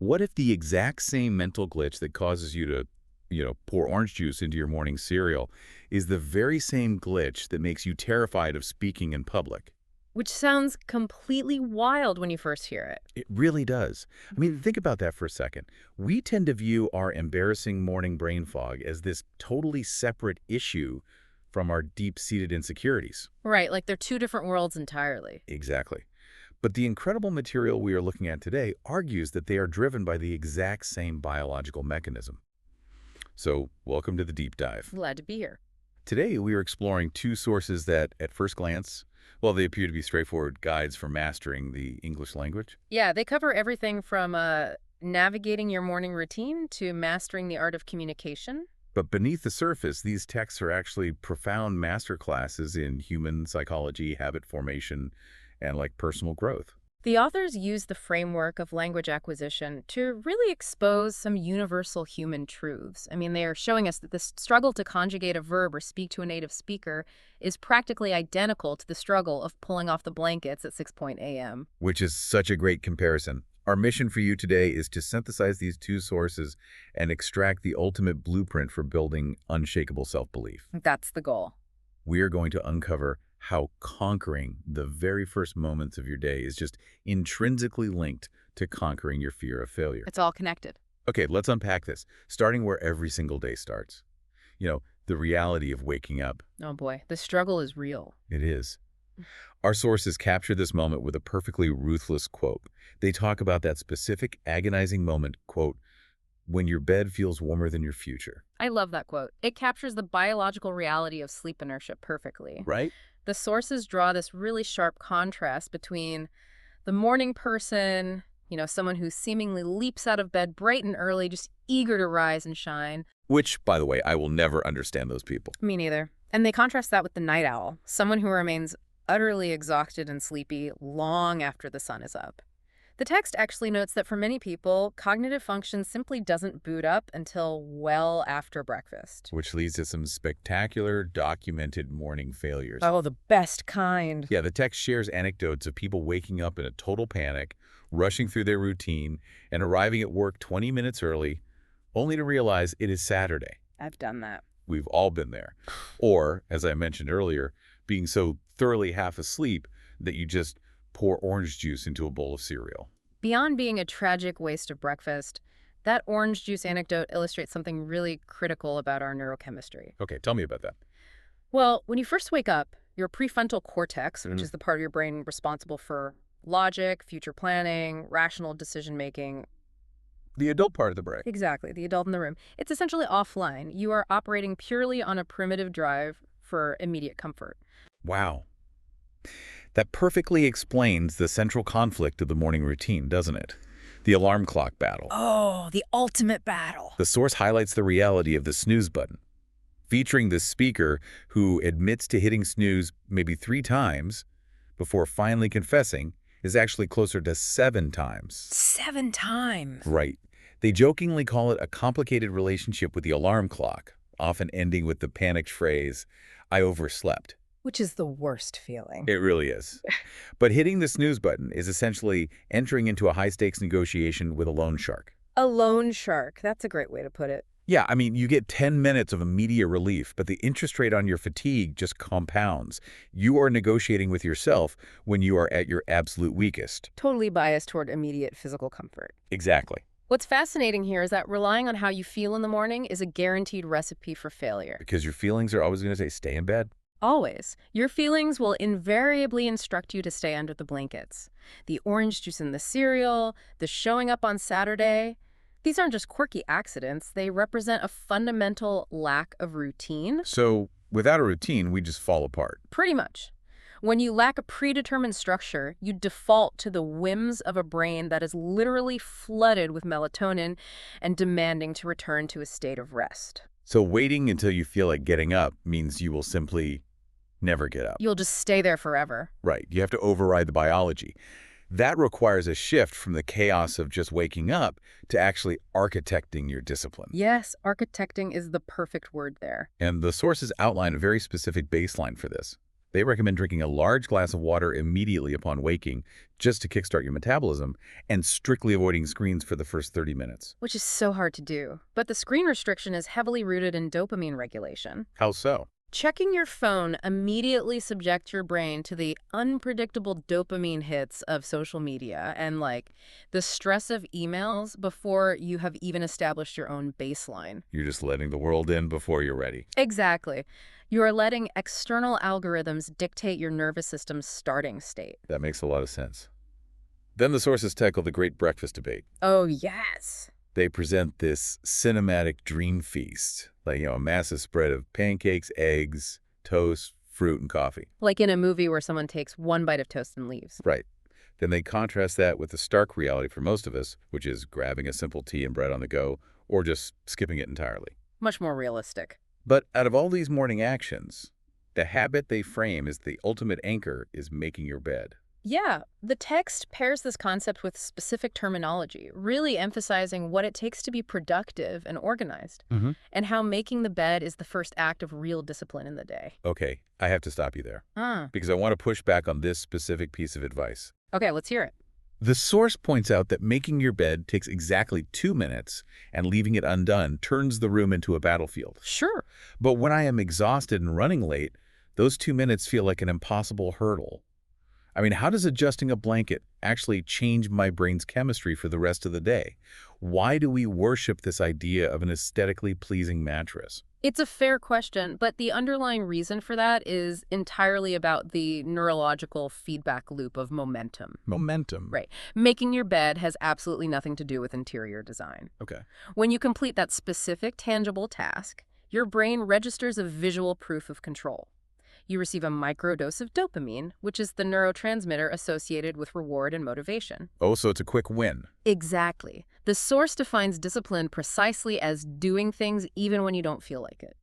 What if the exact same mental glitch that causes you to, pour orange juice into your morning cereal is the very same glitch that makes you terrified of speaking in public? Which sounds completely wild when you first hear it. It really does. I mean, think about that for a second. We tend to view our embarrassing morning brain fog as this totally separate issue from our deep-seated insecurities. Right, like they're two different worlds entirely. Exactly. But the incredible material we are looking at today argues that they are driven by the exact same biological mechanism. So, welcome to the deep dive. Glad to be here. Today, we are exploring two sources that, at first glance, well, they appear to be straightforward guides for mastering the English language. Yeah, they cover everything from navigating your morning routine to mastering the art of communication. But beneath the surface, these texts are actually profound masterclasses in human psychology, habit formation, and personal growth. The authors use the framework of language acquisition to really expose some universal human truths. I mean, they are showing us that the struggle to conjugate a verb or speak to a native speaker is practically identical to the struggle of pulling off the blankets at 6 a.m. Which is such a great comparison. Our mission for you today is to synthesize these two sources and extract the ultimate blueprint for building unshakable self-belief. That's the goal. We are going to uncover how conquering the very first moments of your day is just intrinsically linked to conquering your fear of failure. It's all connected. Okay, let's unpack this, starting where every single day starts. The reality of waking up. Oh boy, the struggle is real. It is. Our sources capture this moment with a perfectly ruthless quote. They talk about that specific agonizing moment, quote, when your bed feels warmer than your future. I love that quote. It captures the biological reality of sleep inertia perfectly. Right? The sources draw this really sharp contrast between the morning person, someone who seemingly leaps out of bed bright and early, just eager to rise and shine. Which, by the way, I will never understand those people. Me neither. And they contrast that with the night owl, someone who remains utterly exhausted and sleepy long after the sun is up. The text actually notes that for many people, cognitive function simply doesn't boot up until well after breakfast. Which leads to some spectacular documented morning failures. Oh, the best kind. Yeah, the text shares anecdotes of people waking up in a total panic, rushing through their routine, and arriving at work 20 minutes early, only to realize it is Saturday. I've done that. We've all been there. Or, as I mentioned earlier, being so thoroughly half asleep that you just pour orange juice into a bowl of cereal. Beyond being a tragic waste of breakfast, that orange juice anecdote illustrates something really critical about our neurochemistry. Okay, tell me about that. Well, when you first wake up, your prefrontal cortex, which is the part of your brain responsible for logic, future planning, rational decision-making. The adult part of the brain. Exactly, the adult in the room. It's essentially offline. You are operating purely on a primitive drive for immediate comfort. Wow. That perfectly explains the central conflict of the morning routine, doesn't it? The alarm clock battle. Oh, the ultimate battle. The source highlights the reality of the snooze button, featuring this speaker who admits to hitting snooze maybe 3 times before finally confessing is actually closer to 7 times. 7 times. Right. They jokingly call it a complicated relationship with the alarm clock, often ending with the panicked phrase, "I overslept." Which is the worst feeling. It really is. But hitting the snooze button is essentially entering into a high-stakes negotiation with a loan shark. A loan shark. That's a great way to put it. Yeah, I mean, you get 10 minutes of immediate relief, but the interest rate on your fatigue just compounds. You are negotiating with yourself when you are at your absolute weakest. Totally biased toward immediate physical comfort. Exactly. What's fascinating here is that relying on how you feel in the morning is a guaranteed recipe for failure. Because your feelings are always going to say, stay in bed. Always. Your feelings will invariably instruct you to stay under the blankets. The orange juice in the cereal, the showing up on Saturday. These aren't just quirky accidents. They represent a fundamental lack of routine. So, without a routine, we just fall apart. Pretty much. When you lack a predetermined structure, you default to the whims of a brain that is literally flooded with melatonin and demanding to return to a state of rest. So waiting until you feel like getting up means you will simply never get up. You'll just stay there forever. Right. You have to override the biology. That requires a shift from the chaos of just waking up to actually architecting your discipline. Yes, architecting is the perfect word there. And the sources outline a very specific baseline for this. They recommend drinking a large glass of water immediately upon waking just to kickstart your metabolism and strictly avoiding screens for the first 30 minutes. Which is so hard to do. But the screen restriction is heavily rooted in dopamine regulation. How so? Checking your phone immediately subjects your brain to the unpredictable dopamine hits of social media and, the stress of emails before you have even established your own baseline. You're just letting the world in before you're ready. Exactly. You are letting external algorithms dictate your nervous system's starting state. That makes a lot of sense. Then the sources tackle the great breakfast debate. Oh, yes. They present this cinematic dream feast, a massive spread of pancakes, eggs, toast, fruit, and coffee. Like in a movie where someone takes one bite of toast and leaves. Right. Then they contrast that with the stark reality for most of us, which is grabbing a simple tea and bread on the go, or just skipping it entirely. Much more realistic. But out of all these morning actions, the habit they frame as the ultimate anchor is making your bed. Yeah, the text pairs this concept with specific terminology, really emphasizing what it takes to be productive and organized, and how making the bed is the first act of real discipline in the day. Okay, I have to stop you there, Ah. because I want to push back on this specific piece of advice. Okay, let's hear it. The source points out that making your bed takes exactly 2 minutes, and leaving it undone turns the room into a battlefield. Sure. But when I am exhausted and running late, those 2 minutes feel like an impossible hurdle. I mean, how does adjusting a blanket actually change my brain's chemistry for the rest of the day? Why do we worship this idea of an aesthetically pleasing mattress? It's a fair question, but the underlying reason for that is entirely about the neurological feedback loop of momentum. Momentum. Right. Making your bed has absolutely nothing to do with interior design. Okay. When you complete that specific, tangible task, your brain registers a visual proof of control. You receive a microdose of dopamine, which is the neurotransmitter associated with reward and motivation. Oh, so it's a quick win. Exactly. The source defines discipline precisely as doing things even when you don't feel like it.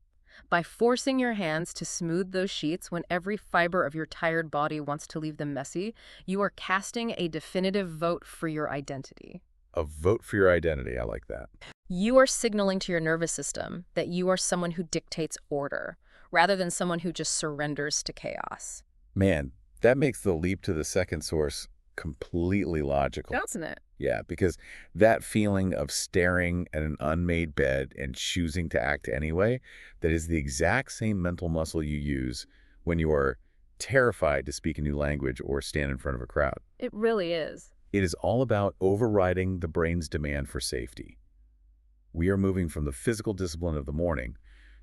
By forcing your hands to smooth those sheets when every fiber of your tired body wants to leave them messy, you are casting a definitive vote for your identity. A vote for your identity. I like that. You are signaling to your nervous system that you are someone who dictates order, rather than someone who just surrenders to chaos. Man, that makes the leap to the second source completely logical. Doesn't it? Yeah, because that feeling of staring at an unmade bed and choosing to act anyway, that is the exact same mental muscle you use when you are terrified to speak a new language or stand in front of a crowd. It really is. It is all about overriding the brain's demand for safety. We are moving from the physical discipline of the morning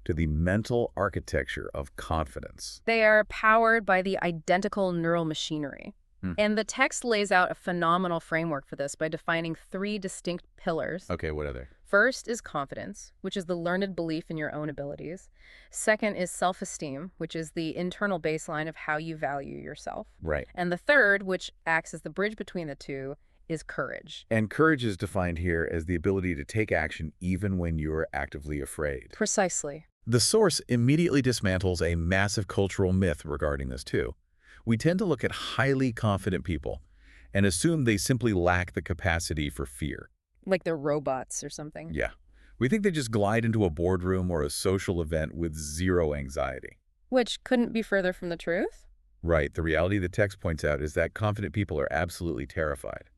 to the mental architecture of confidence. They are powered by the identical neural machinery. And the text lays out a phenomenal framework for this by defining 3 distinct pillars. Okay, what are they? First is confidence, which is the learned belief in your own abilities. Second is self-esteem, which is the internal baseline of how you value yourself. Right. And the third, which acts as the bridge between the two, is courage. And courage is defined here as the ability to take action even when you're actively afraid. Precisely. The source immediately dismantles a massive cultural myth regarding this too. We tend to look at highly confident people and assume they simply lack the capacity for fear. Like they're robots or something. Yeah. We think they just glide into a boardroom or a social event with zero anxiety. Which couldn't be further from the truth. Right. The reality the text points out is that confident people are absolutely terrified.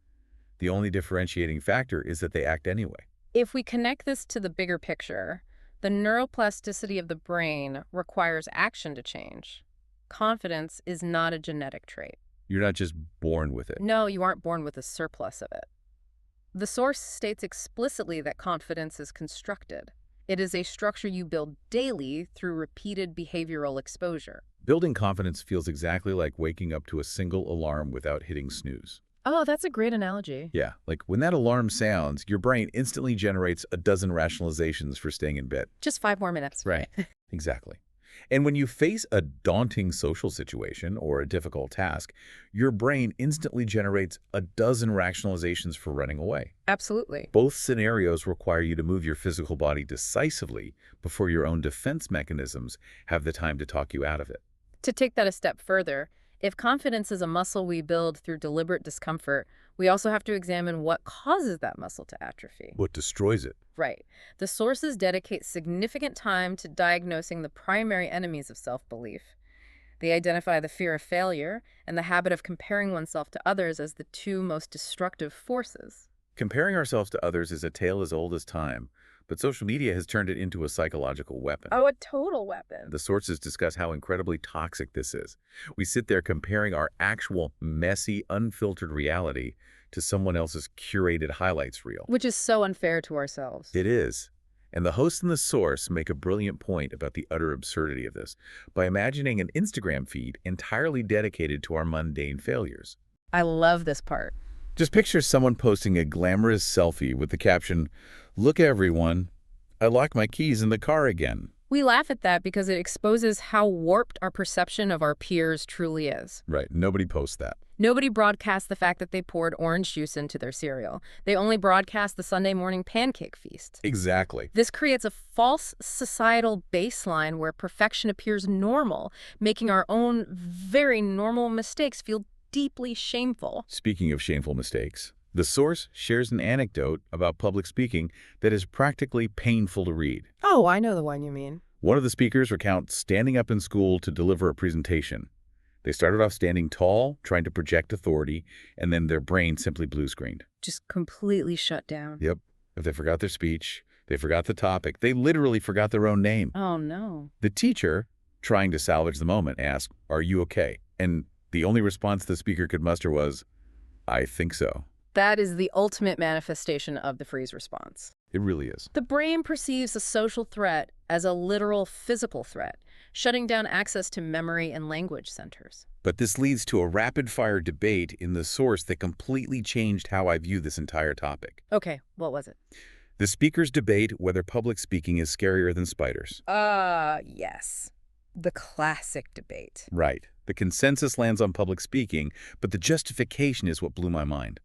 The only differentiating factor is that they act anyway. If we connect this to the bigger picture, the neuroplasticity of the brain requires action to change. Confidence is not a genetic trait. You're not just born with it. No, you aren't born with a surplus of it. The source states explicitly that confidence is constructed. It is a structure you build daily through repeated behavioral exposure. Building confidence feels exactly like waking up to a single alarm without hitting snooze. Oh, that's a great analogy. Yeah, like when that alarm sounds, your brain instantly generates a dozen rationalizations for staying in bed. Just 5 more minutes. Right. Exactly. And when you face a daunting social situation or a difficult task, your brain instantly generates a dozen rationalizations for running away. Absolutely. Both scenarios require you to move your physical body decisively before your own defense mechanisms have the time to talk you out of it. To take that a step further, if confidence is a muscle we build through deliberate discomfort, we also have to examine what causes that muscle to atrophy. What destroys it? Right. The sources dedicate significant time to diagnosing the primary enemies of self-belief. They identify the fear of failure and the habit of comparing oneself to others as the two most destructive forces. Comparing ourselves to others is a tale as old as time, but social media has turned it into a psychological weapon. Oh, a total weapon. The sources discuss how incredibly toxic this is. We sit there comparing our actual, messy, unfiltered reality to someone else's curated highlights reel. Which is so unfair to ourselves. It is. And the host and the source make a brilliant point about the utter absurdity of this by imagining an Instagram feed entirely dedicated to our mundane failures. I love this part. Just picture someone posting a glamorous selfie with the caption, "Look everyone, I locked my keys in the car again." We laugh at that because it exposes how warped our perception of our peers truly is. Right, nobody posts that. Nobody broadcasts the fact that they poured orange juice into their cereal. They only broadcast the Sunday morning pancake feast. Exactly. This creates a false societal baseline where perfection appears normal, making our own very normal mistakes feel deeply shameful. Speaking of shameful mistakes, the source shares an anecdote about public speaking that is practically painful to read. Oh, I know the one you mean. One of the speakers recounts standing up in school to deliver a presentation. They started off standing tall, trying to project authority, and then their brain simply blue screened. Just completely shut down. Yep. If they forgot their speech, they forgot the topic, they literally forgot their own name. Oh, no. The teacher, trying to salvage the moment, asked, "Are you okay?" And the only response the speaker could muster was, "I think so." That is the ultimate manifestation of the freeze response. It really is. The brain perceives a social threat as a literal physical threat, shutting down access to memory and language centers. But this leads to a rapid-fire debate in the source that completely changed how I view this entire topic. Okay, what was it? The speakers debate whether public speaking is scarier than spiders. Yes. The classic debate. Right. The consensus lands on public speaking, but the justification is what blew my mind.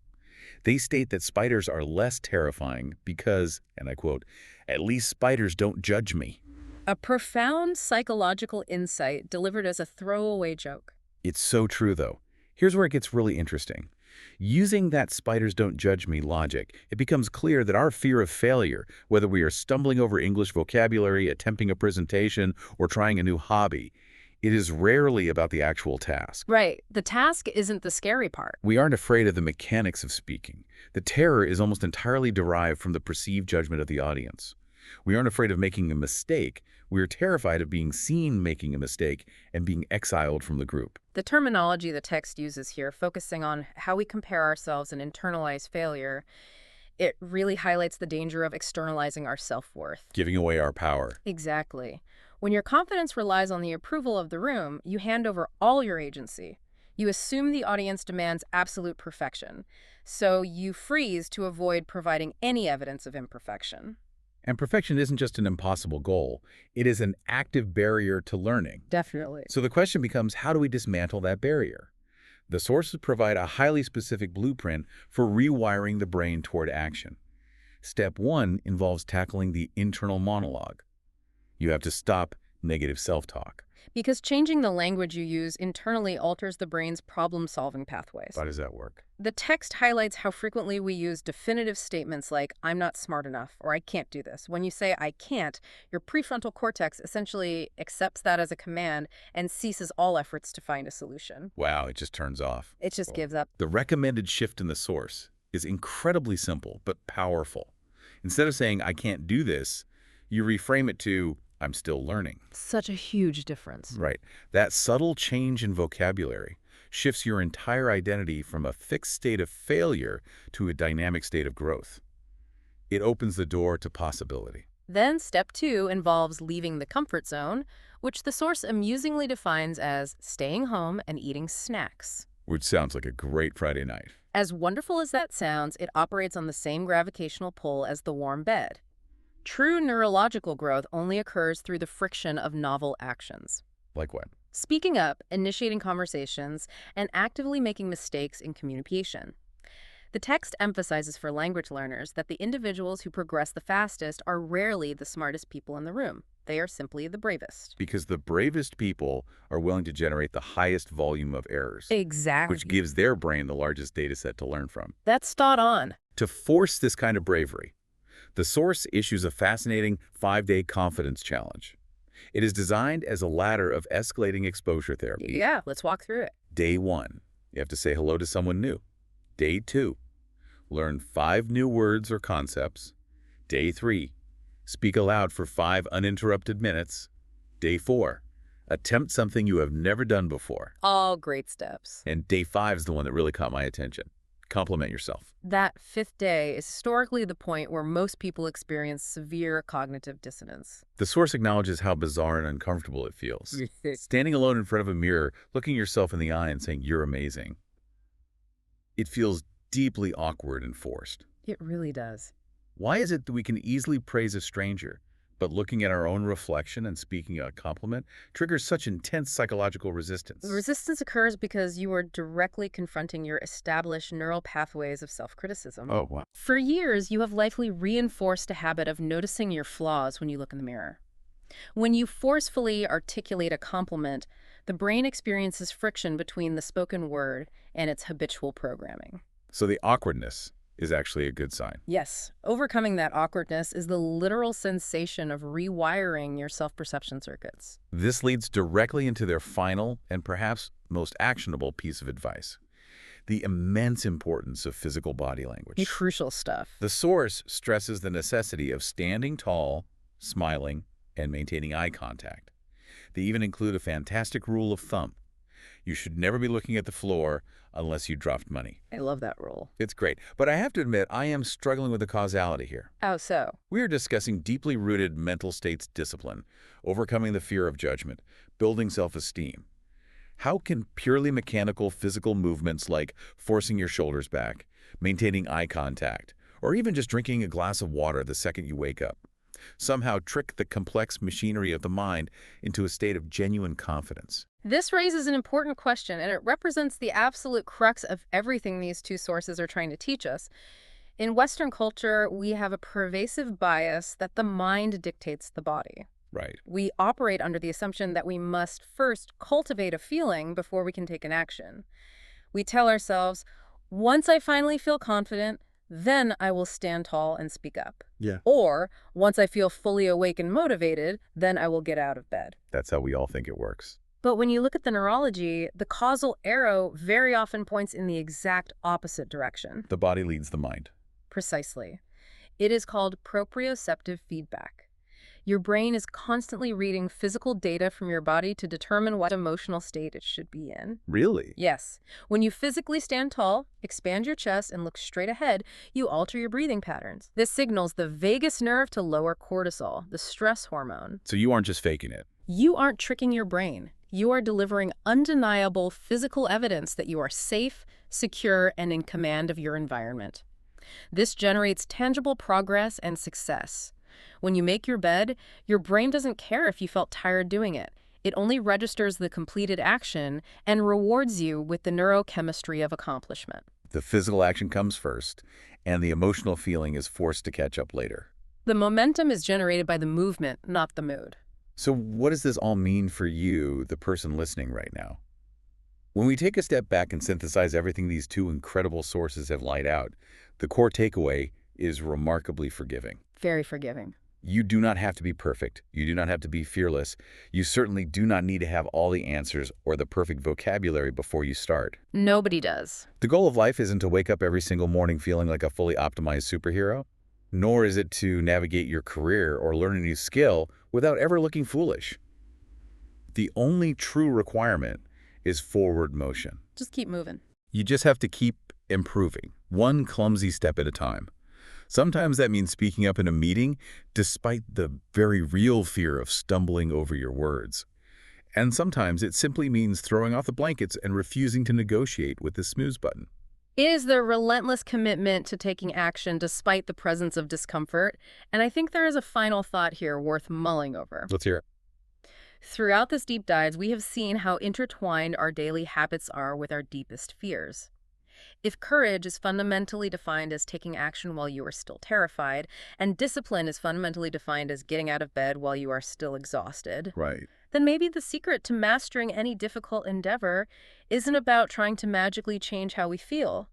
They state that spiders are less terrifying because, and I quote, "at least spiders don't judge me." A profound psychological insight delivered as a throwaway joke. It's so true, though. Here's where it gets really interesting. Using that spiders don't judge me logic, it becomes clear that our fear of failure, whether we are stumbling over English vocabulary, attempting a presentation, or trying a new hobby, it is rarely about the actual task. Right. The task isn't the scary part. We aren't afraid of the mechanics of speaking. The terror is almost entirely derived from the perceived judgment of the audience. We aren't afraid of making a mistake. We are terrified of being seen making a mistake and being exiled from the group. The terminology the text uses here, focusing on how we compare ourselves and internalize failure, it really highlights the danger of externalizing our self-worth. Giving away our power. Exactly. When your confidence relies on the approval of the room, you hand over all your agency. You assume the audience demands absolute perfection, so you freeze to avoid providing any evidence of imperfection. And perfection isn't just an impossible goal. It is an active barrier to learning. Definitely. So the question becomes, how do we dismantle that barrier? The sources provide a highly specific blueprint for rewiring the brain toward action. Step 1 involves tackling the internal monologue. You have to stop negative self-talk. Because changing the language you use internally alters the brain's problem-solving pathways. How does that work? The text highlights how frequently we use definitive statements like, "I'm not smart enough," or "I can't do this." When you say, "I can't," your prefrontal cortex essentially accepts that as a command and ceases all efforts to find a solution. Wow, it just turns off. It just gives up. The recommended shift in the source is incredibly simple but powerful. Instead of saying, "I can't do this," you reframe it to, "I'm still learning." Such a huge difference. Right. That subtle change in vocabulary shifts your entire identity from a fixed state of failure to a dynamic state of growth. It opens the door to possibility. Then step 2 involves leaving the comfort zone, which the source amusingly defines as staying home and eating snacks. Which sounds like a great Friday night. As wonderful as that sounds, it operates on the same gravitational pull as the warm bed. True neurological growth only occurs through the friction of novel actions. Like what? Speaking up, initiating conversations, and actively making mistakes in communication. The text emphasizes for language learners that the individuals who progress the fastest are rarely the smartest people in the room. They are simply the bravest. Because the bravest people are willing to generate the highest volume of errors. Exactly. Which gives their brain the largest data set to learn from. That's spot on. To force this kind of bravery, the source issues a fascinating 5-day confidence challenge. It is designed as a ladder of escalating exposure therapy. Yeah, let's walk through it. Day 1, you have to say hello to someone new. Day 2, learn 5 new words or concepts. Day 3, speak aloud for 5 uninterrupted minutes. Day 4, attempt something you have never done before. All great steps. And day 5 is the one that really caught my attention. Compliment yourself. That 5th day is historically the point where most people experience severe cognitive dissonance. The source acknowledges how bizarre and uncomfortable it feels. Standing alone in front of a mirror, looking yourself in the eye and saying, "You're amazing." It feels deeply awkward and forced. It really does. Why is it that we can easily praise a stranger, but looking at our own reflection and speaking a compliment triggers such intense psychological resistance? Resistance occurs because you are directly confronting your established neural pathways of self-criticism. Oh, wow. For years, you have likely reinforced a habit of noticing your flaws when you look in the mirror. When you forcefully articulate a compliment, the brain experiences friction between the spoken word and its habitual programming. So the awkwardness is actually a good sign. Yes, overcoming that awkwardness is the literal sensation of rewiring your self-perception circuits. This leads directly into their final and perhaps most actionable piece of advice: the immense importance of physical body language. Crucial stuff. The source stresses the necessity of standing tall, smiling, and maintaining eye contact. They even include a fantastic rule of thumb: you should never be looking at the floor unless you dropped money. I love that rule. It's great, but I have to admit I am struggling with the causality here. How so? We are discussing deeply rooted mental states discipline, overcoming the fear of judgment, building self-esteem. How can purely mechanical physical movements like forcing your shoulders back, maintaining eye contact, or even just drinking a glass of water the second you wake up somehow trick the complex machinery of the mind into a state of genuine confidence? This raises an important question, and it represents the absolute crux of everything these two sources are trying to teach us. In Western culture, we have a pervasive bias that the mind dictates the body. Right. We operate under the assumption that we must first cultivate a feeling before we can take an action. We tell ourselves, once I finally feel confident, then I will stand tall and speak up. Yeah. Or, once I feel fully awake and motivated, then I will get out of bed. That's how we all think it works. But when you look at the neurology, the causal arrow very often points in the exact opposite direction. The body leads the mind. Precisely. It is called proprioceptive feedback. Your brain is constantly reading physical data from your body to determine what emotional state it should be in. Really? Yes. When you physically stand tall, expand your chest, and look straight ahead, you alter your breathing patterns. This signals the vagus nerve to lower cortisol, the stress hormone. So you aren't just faking it. You aren't tricking your brain. You are delivering undeniable physical evidence that you are safe, secure, and in command of your environment. This generates tangible progress and success. When you make your bed, your brain doesn't care if you felt tired doing it. It only registers the completed action and rewards you with the neurochemistry of accomplishment. The physical action comes first, and the emotional feeling is forced to catch up later. The momentum is generated by the movement, not the mood. So what does this all mean for you, the person listening right now? When we take a step back and synthesize everything these two incredible sources have laid out, the core takeaway is remarkably forgiving. Very forgiving. You do not have to be perfect. You do not have to be fearless. You certainly do not need to have all the answers or the perfect vocabulary before you start. Nobody does. The goal of life isn't to wake up every single morning feeling like a fully optimized superhero, nor is it to navigate your career or learn a new skill without ever looking foolish. The only true requirement is forward motion. Just keep moving. You just have to keep improving, one clumsy step at a time. Sometimes that means speaking up in a meeting despite the very real fear of stumbling over your words. And sometimes it simply means throwing off the blankets and refusing to negotiate with the snooze button. It is the relentless commitment to taking action despite the presence of discomfort, and I think there is a final thought here worth mulling over. Let's hear it. Throughout this deep dive, we have seen how intertwined our daily habits are with our deepest fears. If courage is fundamentally defined as taking action while you are still terrified, and discipline is fundamentally defined as getting out of bed while you are still exhausted, Right. then maybe the secret to mastering any difficult endeavor isn't about trying to magically change how we feel.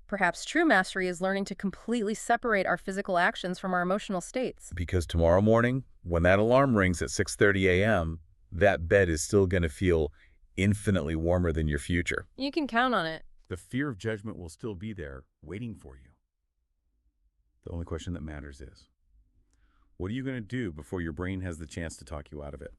Perhaps true mastery is learning to completely separate our physical actions from our emotional states. Because tomorrow morning, when that alarm rings at 6:30 a.m., that bed is still going to feel infinitely warmer than your future. You can count on it. The fear of judgment will still be there, waiting for you. The only question that matters is, what are you going to do before your brain has the chance to talk you out of it?